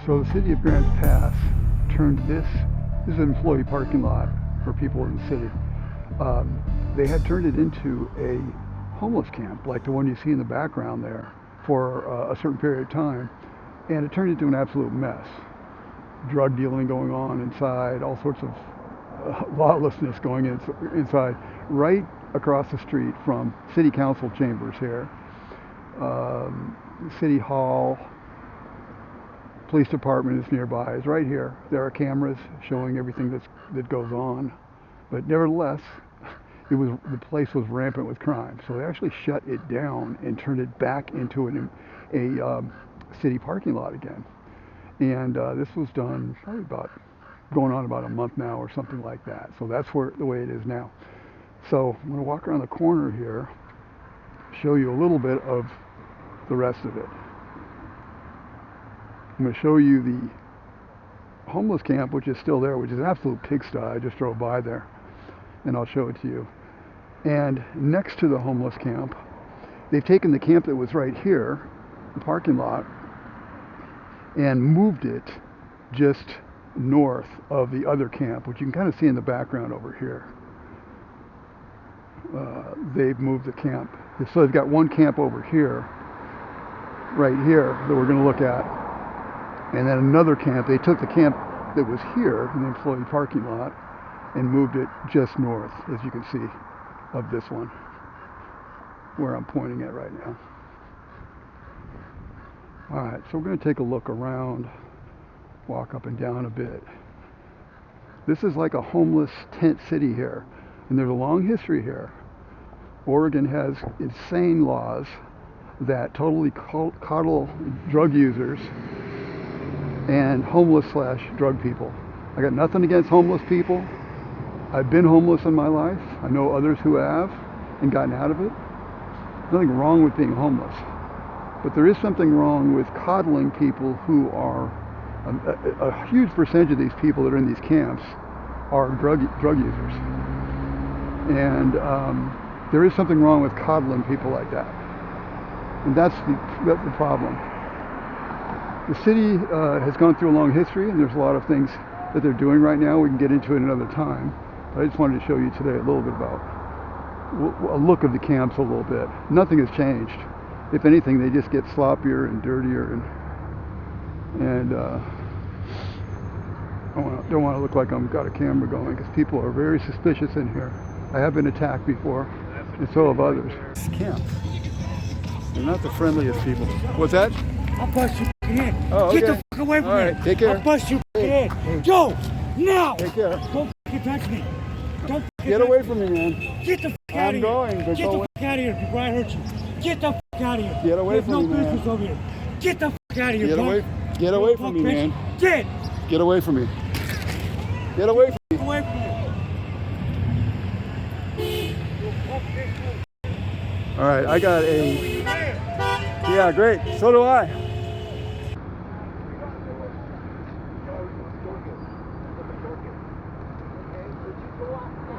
So the city of Grants Pass turned this is an employee parking lot for people in the city. They had turned it into a homeless camp, like the one you see in the background there, for a certain period of time, and it turned into an absolute mess. Drug dealing going on inside, all sorts of lawlessness going inside, right across the street from city council chambers here, city hall, police department is nearby, is right here. There are cameras showing everything that goes on, but nevertheless, the place was rampant with crime. So they actually shut it down and turned it back into a city parking lot again. And this was done probably going on about a month now or something like that. So that's the way it is now. So I'm going to walk around the corner here, show you a little bit of the rest of it. I'm going to show you the homeless camp, which is still there, which is an absolute pigsty. I just drove by there, and I'll show it to you. And next to the homeless camp, they've taken the camp that was right here, the parking lot, and moved it just north of the other camp, which you can kind of see in the background over here. They've moved the camp. So they've got one camp over here, right here, that we're going to look at. And then another camp, they took the camp that was here in the employee parking lot and moved it just north, as you can see, of this one, where I'm pointing at right now. All right, so we're going to take a look around, walk up and down a bit. This is like a homeless tent city here, and there's a long history here. Oregon has insane laws that totally coddle drug users and homeless / drug people. I got nothing against homeless people. I've been homeless in my life. I know others who have and gotten out of it. Nothing wrong with being homeless. But there is something wrong with coddling people who are, a huge percentage of these people that are in these camps are drug users. And there is something wrong with coddling people like that. And that's the problem. The city has gone through a long history, and there's a lot of things that they're doing right now. We can get into it another time. But I just wanted to show you today a little bit about a look of the camps a little bit. Nothing has changed. If anything, they just get sloppier and dirtier, and I don't want to look like I've got a camera going, because people are very suspicious in here. I have been attacked before, and so have others. Camp. They're not the friendliest people. What's that? I'll bust your head. Oh, okay. Get the fuck away from me. All right, take care. I'll bust your head. Go now. Take care. Don't fucking touch me. Don't Get away from me, man. Get the fuck out of here. I'm going. Get the fuck out of here before I hurt you. Get the fuck out of here. Get away from me, There's no man. business over here. Get the fuck out of here, Get away. Get away from me, man. Get away from me. Get away from me. away from me. All right, I got a. Yeah, great. So do I.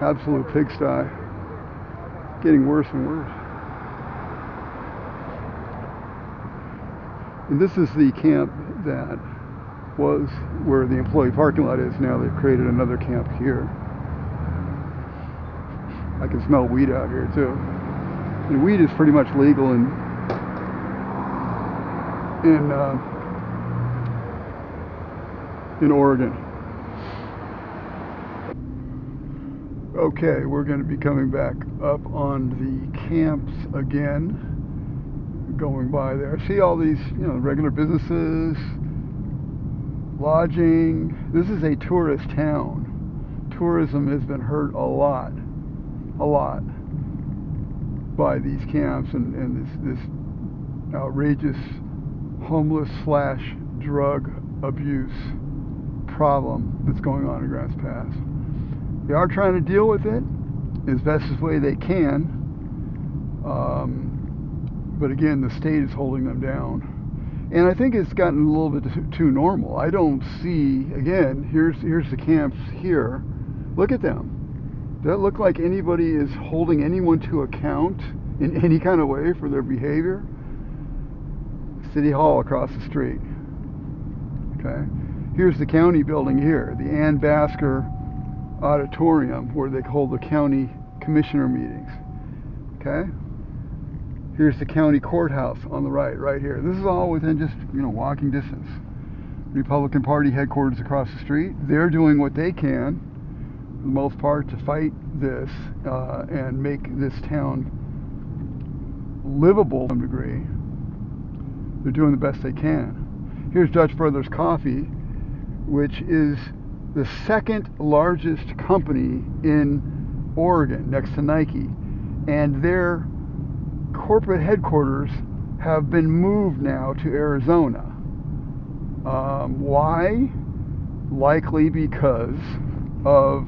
Absolute pigsty. Getting worse and worse. And this is the camp that was where the employee parking lot is now. They've created another camp here. I can smell weed out here too. And weed is pretty much legal in Oregon. Okay, we're going to be coming back up on the camps again, going by there. See all these, regular businesses, lodging. This is a tourist town. Tourism has been hurt a lot by these camps and this outrageous homeless / drug abuse problem that's going on in Grants Pass. They are trying to deal with it as best as way they can, but again, the state is holding them down, and I think it's gotten a little bit too normal. I don't see, again, here's the camps here. Look at them. Does that look like anybody is holding anyone to account in any kind of way for their behavior? City Hall across the street. Okay, here's the county building here, the Ann Basker Auditorium, where they hold the county commissioner meetings. Okay, here's the county courthouse on the right here. This is all within just, walking distance. Republican Party headquarters across the street. They're doing what they can, for the most part, to fight this and make this town livable to some degree. They're doing the best they can. Here's Dutch Brothers Coffee, which is the second largest company in Oregon, next to Nike. And their corporate headquarters have been moved now to Arizona. Why? Likely because of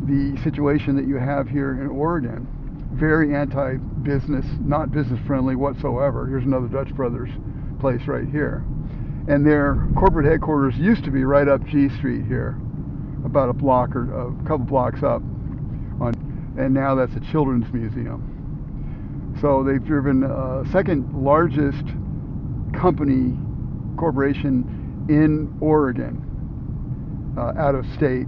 the situation that you have here in Oregon. Very anti-business, not business friendly whatsoever. Here's another Dutch Brothers place right here. And their corporate headquarters used to be right up G Street here, about a block or a couple blocks up, and now that's a children's museum. So they've driven second largest corporation in Oregon, out of state.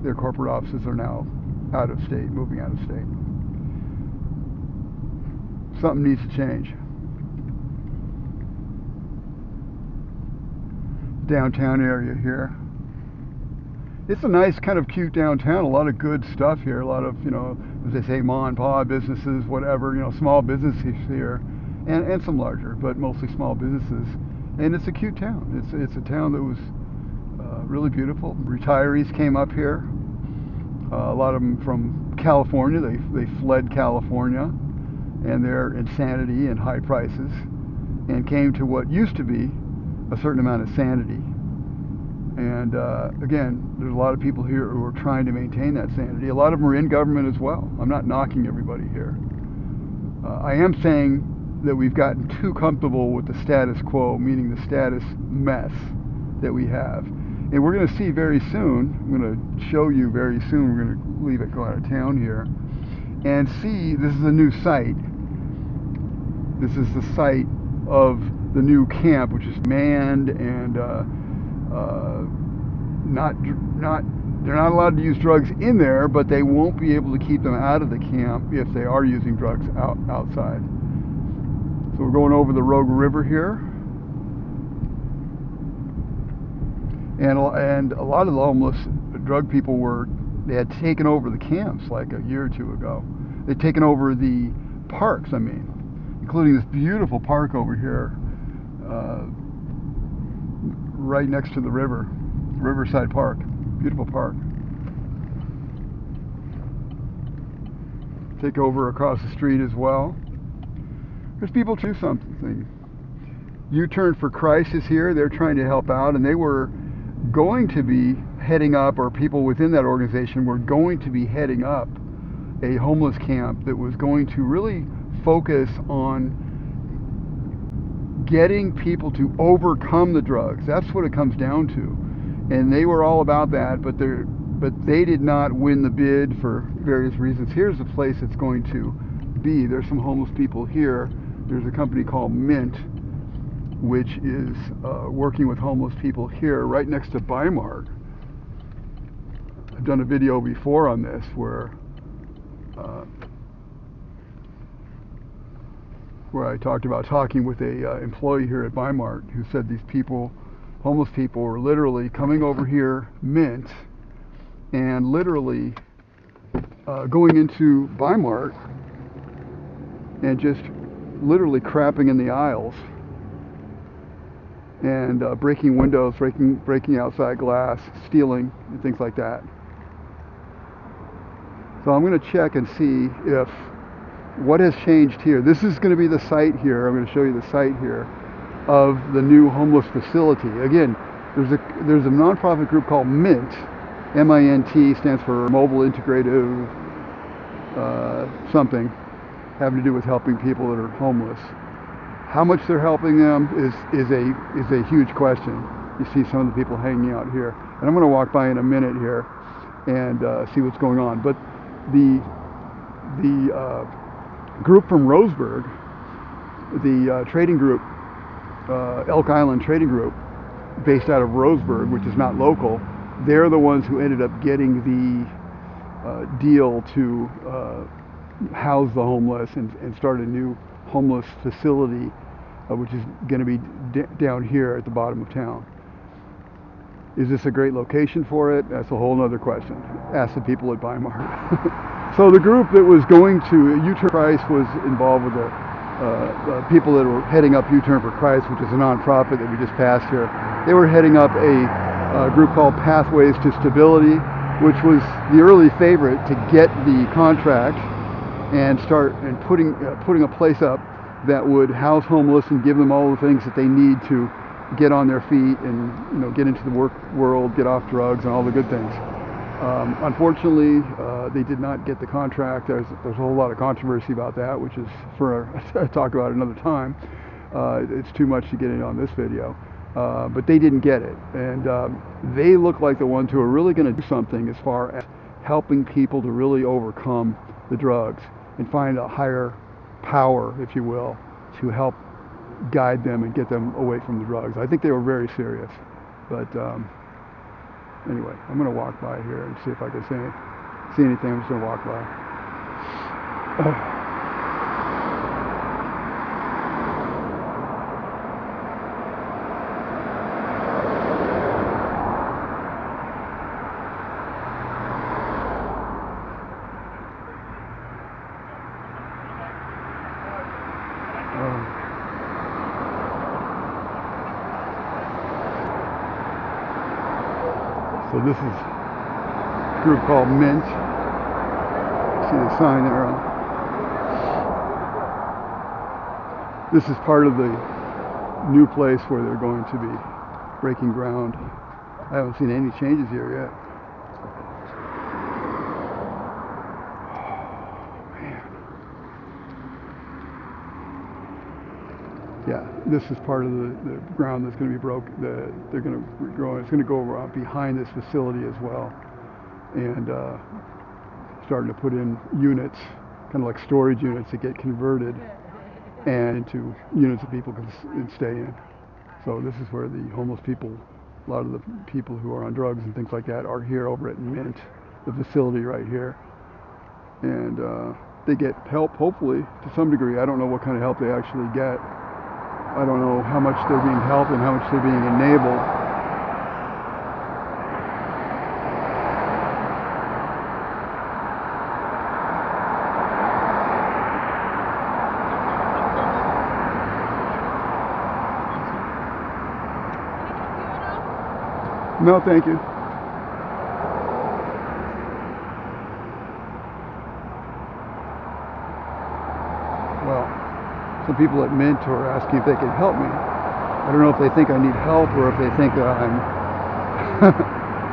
Their corporate offices are now out of state, moving out of state. Something needs to change. Downtown area here. It's a nice, kind of cute downtown. A lot of good stuff here. A lot of, as they say, ma and pa businesses, whatever, small businesses here, and some larger, but mostly small businesses. And it's a cute town. It's a town that was really beautiful. Retirees came up here. A lot of them from California. They fled California and their insanity and high prices, and came to what used to be a certain amount of sanity. And again, there's a lot of people here who are trying to maintain that sanity. A lot of them are in government as well. I'm not knocking everybody here. I am saying that we've gotten too comfortable with the status quo, meaning the status mess that we have. And we're going to see very soon, I'm going to show you very soon, we're going to leave it, go out of town here, and see, this is a new site. This is the site of the new camp, which is manned and they're not allowed to use drugs in there, but they won't be able to keep them out of the camp if they are using drugs outside. So we're going over the Rogue River here, and a lot of the homeless drug people they had taken over the camps like a year or two ago. They'd taken over the parks, including this beautiful park over here, right next to the river, Riverside Park. Beautiful park. Take over across the street as well. There's people to do something. U-Turn for Christ is here. They're trying to help out, and they were going to be heading up, or people within that organization were going to be heading up a homeless camp that was going to really focus on getting people to overcome the drugs. That's what it comes down to. And they were all about that, but they did not win the bid for various reasons. Here's the place it's going to be. There's some homeless people here. There's a company called Mint, which is working with homeless people here right next to Bimart. I've done a video before on this where I talked about talking with a employee here at Bimart who said these people, homeless people, were literally coming over here, Mint, and literally going into Bimart and just literally crapping in the aisles and breaking windows, breaking outside glass, stealing, and things like that. So I'm going to check and see if what has changed here. This is going to be the site here. I'm going to show you the site here of the new homeless facility. Again, there's a nonprofit group called Mint. MINT stands for Mobile Integrative something, having to do with helping people that are homeless. How much they're helping them is a huge question. You see some of the people hanging out here, and I'm going to walk by in a minute here and see what's going on. But the group from Roseburg, the trading group, Elk Island Trading Group, based out of Roseburg, which is not local. They're the ones who ended up getting the deal to house the homeless and start a new homeless facility, which is going to be down here at the bottom of town. Is this a great location for it? That's a whole other question. Ask the people at Weimar. So the group that was going to U-Turn Christ was involved with the people that were heading up U-Turn for Christ, which is a nonprofit that we just passed here. They were heading up a group called Pathways to Stability, which was the early favorite to get the contract and start and putting a place up that would house homeless and give them all the things that they need to get on their feet and get into the work world, get off drugs, and all the good things. Unfortunately, they did not get the contract. There's a whole lot of controversy about that, which is for talk about another time. It's too much to get in on this video. But they didn't get it, and they look like the ones who are really going to do something as far as helping people to really overcome the drugs and find a higher power, if you will, to help guide them and get them away from the drugs. I think they were very serious. But anyway, I'm going to walk by here and see if I can see anything. I'm just going to walk by. So this is a group called Mint. See the sign there. This is part of the new place where they're going to be breaking ground. I haven't seen any changes here yet. Oh, man. Yeah, this is part of the ground that's going to be broke. They're going to grow. It's going to go around behind this facility as well, and starting to put in units, kind of like storage units that get converted and into units that people can stay in. So this is where the homeless people, a lot of the people who are on drugs and things like that, are here over at Mint, the facility right here, and they get help hopefully to some degree. I don't know what kind of help they actually get. I don't know how much they're being helped and how much they're being enabled. No, thank you. Well, some people at Mint are asking if they can help me. I don't know if they think I need help or if they think I'm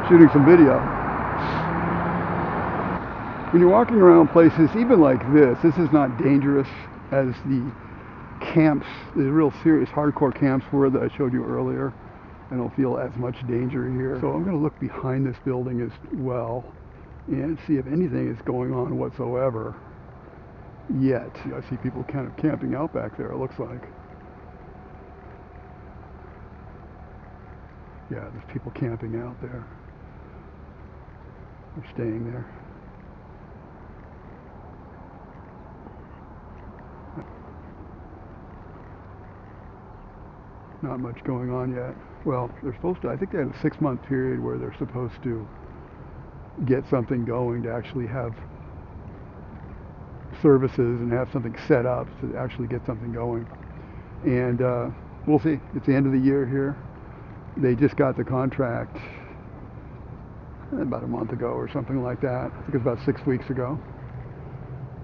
shooting some video. When you're walking around places, even like this is not dangerous as the camps, the real serious hardcore camps were that I showed you earlier. I don't feel as much danger here. So I'm going to look behind this building as well and see if anything is going on whatsoever yet. I see people kind of camping out back there, it looks like. Yeah, there's people camping out there. They're staying there. Not much going on yet. Well, they're supposed to, I think they have a 6-month period where they're supposed to get something going, to actually have services and have something set up to actually get something going. And we'll see. It's the end of the year here. They just got the contract about a month ago or something like that. I think it was about 6 weeks ago.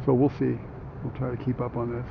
So we'll see. We'll try to keep up on this.